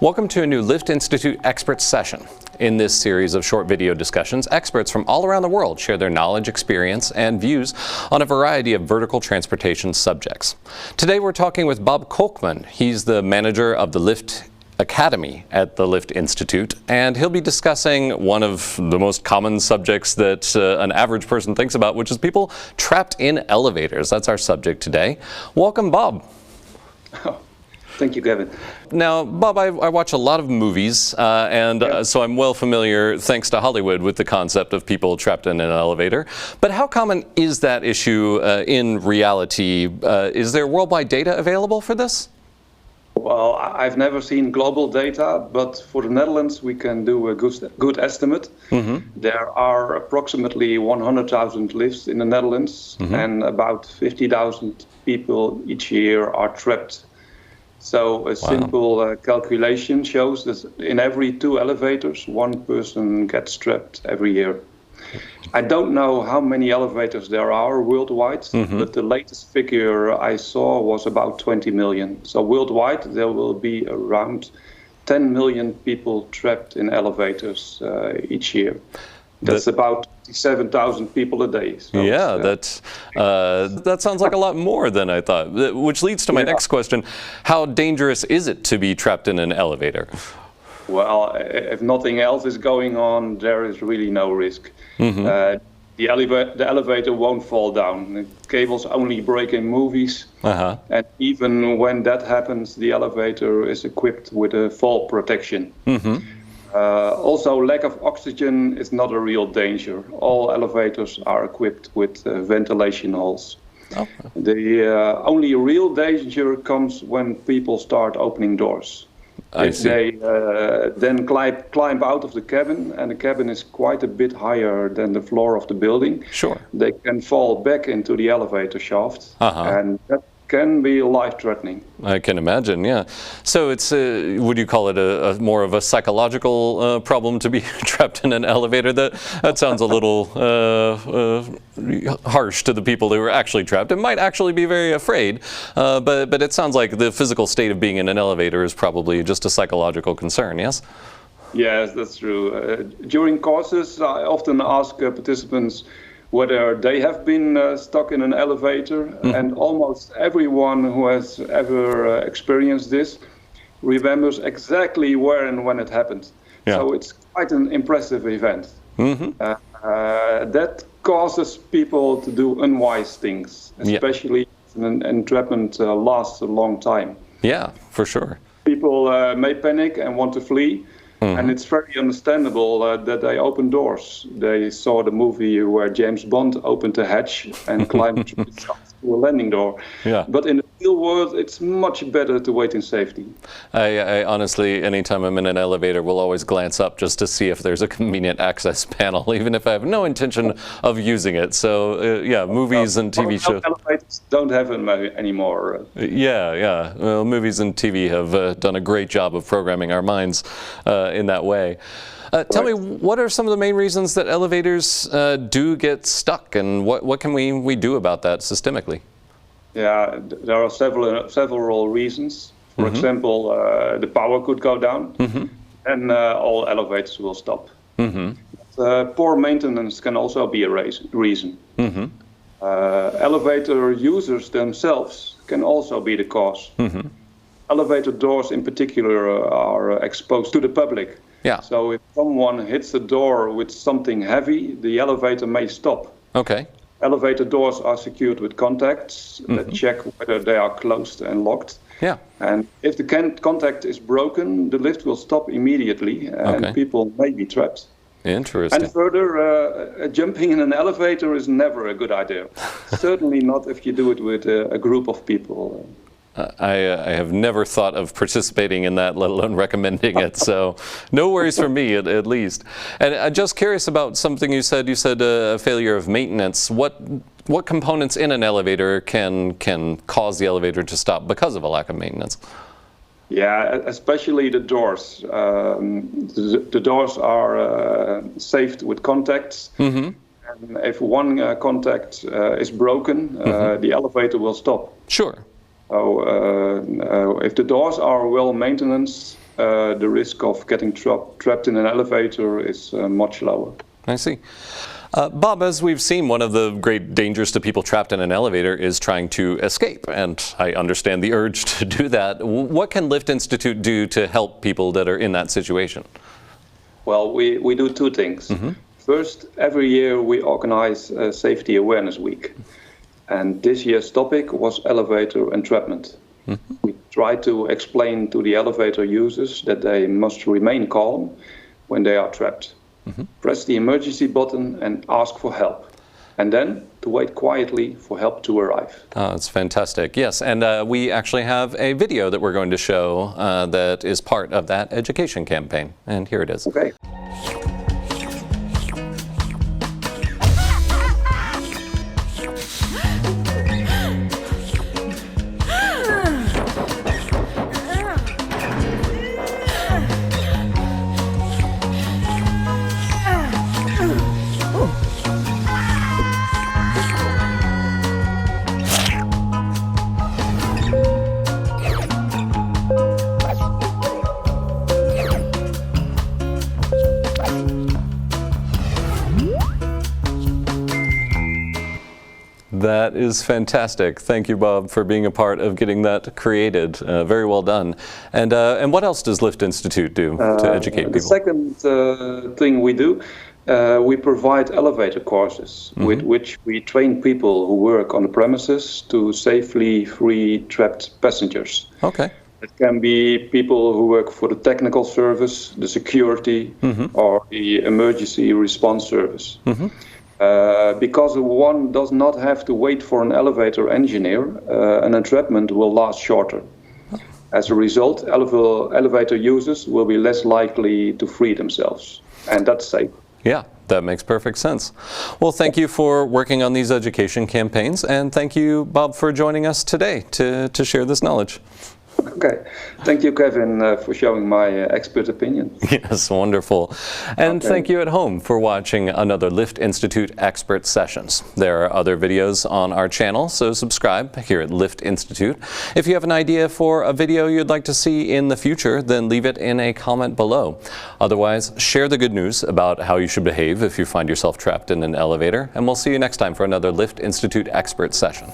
Welcome to a new Liftinstituut Expert Session. In this series of short video discussions, experts from all around the world share their knowledge, experience, and views on a variety of vertical transportation subjects. Today we're talking with Bob Kolkman. He's the manager of the LiftAcademy at the Liftinstituut, and he'll be discussing one of the most common subjects that an average person thinks about, which is people trapped in elevators. That's our subject today. Welcome, Bob. Thank you, Kevin. Now, Bob, I watch a lot of movies, so I'm well familiar, thanks to Hollywood, with the concept of people trapped in an elevator. But how common is that issue in reality? Is there worldwide data available for this? Well, I've never seen global data, but for the Netherlands, we can do a good estimate. There are approximately 100,000 lifts in the Netherlands, and about 50,000 people each year are trapped. So a simple calculation shows that in every 2 elevators, 1 person gets trapped every year. I don't know how many elevators there are worldwide, but the latest figure I saw was about 20 million. So worldwide, there will be around 10 million people trapped in elevators each year. That's about 7,000 people a day. So yeah, that sounds like a lot more than I thought, which leads to my next question. How dangerous is it to be trapped in an elevator? Well, if nothing else is going on, there is really no risk. The elevator won't fall down. The cables only break in movies. And even when that happens, the elevator is equipped with a fall protection. Also, lack of oxygen is not a real danger. All elevators are equipped with ventilation holes. The only real danger comes when people start opening doors. If they then climb out of the cabin, and the cabin is quite a bit higher than the floor of the building, they can fall back into the elevator shaft, and that can be life-threatening. I can imagine, yeah. So it's, would you call it a more of a psychological problem to be trapped in an elevator? That sounds a little harsh to the people who are actually trapped. It might actually be very afraid, but it sounds like the physical state of being in an elevator is probably just a psychological concern, yes? Yes, that's true. During courses, I often ask participants whether they have been stuck in an elevator, and almost everyone who has ever experienced this remembers exactly where and when it happened. So it's quite an impressive event. That causes people to do unwise things, especially if an entrapment lasts a long time. Yeah, for sure. People may panic and want to flee. And it's very understandable that they open doors. They saw the movie where James Bond opened a hatch and climbed through a landing door. But in the real world, it's much better to wait in safety. I honestly, anytime I'm in an elevator, will always glance up just to see if there's a convenient access panel, even if I have no intention of using it. So yeah, movies and TV shows. Elevators don't have them anymore. Yeah. Well, movies and TV have done a great job of programming our minds in that way. Tell me, what are some of the main reasons that elevators do get stuck, and what can we do about that systemically? Yeah, there are several reasons. For example, the power could go down, and all elevators will stop. Poor maintenance can also be a reason. Elevator users themselves can also be the cause. Elevator doors in particular are exposed to the public. So if someone hits the door with something heavy, the elevator may stop. Elevator doors are secured with contacts that check whether they are closed and locked. And if the contact is broken, the lift will stop immediately, and people may be trapped. Interesting. And further, jumping in an elevator is never a good idea. Certainly not if you do it with a group of people. I have never thought of participating in that, let alone recommending it, so no worries for me at least. And I'm just curious about something you said. You said a failure of maintenance. What components in an elevator can cause the elevator to stop because of a lack of maintenance? Yeah, especially the doors. The doors are safed with contacts. And if one contact is broken, the elevator will stop. Sure. So if the doors are well maintained, the risk of getting trapped in an elevator is much lower. I see. Bob, as we've seen, one of the great dangers to people trapped in an elevator is trying to escape, and I understand the urge to do that. What can Liftinstituut do to help people that are in that situation? Well, we do two things. First, every year we organize Safety Awareness Week. And this year's topic was elevator entrapment. We try to explain to the elevator users that they must remain calm when they are trapped. Press the emergency button and ask for help. And then to wait quietly for help to arrive. Oh, that's fantastic. Yes, and we actually have a video that we're going to show that is part of that education campaign. And here it is. Okay. That is fantastic. Thank you, Bob, for being a part of getting that created. Very well done. And what else does Liftinstituut do to educate people? The second thing we do, we provide elevator courses with which we train people who work on the premises to safely free trapped passengers. Okay. It can be people who work for the technical service, the security, or the emergency response service. Because one does not have to wait for an elevator engineer, an entrapment will last shorter. As a result, elevator users will be less likely to free themselves, and that's safe. Yeah, that makes perfect sense. Well, thank you for working on these education campaigns, and thank you, Bob, for joining us today to share this knowledge. Okay. Thank you, Kevin, for showing my expert opinion. Yes, wonderful. And thank you at home for watching another Liftinstituut Expert Sessions. There are other videos on our channel, so subscribe here at Liftinstituut. If you have an idea for a video you'd like to see in the future, then leave it in a comment below. Otherwise, share the good news about how you should behave if you find yourself trapped in an elevator, and we'll see you next time for another Liftinstituut Expert Session.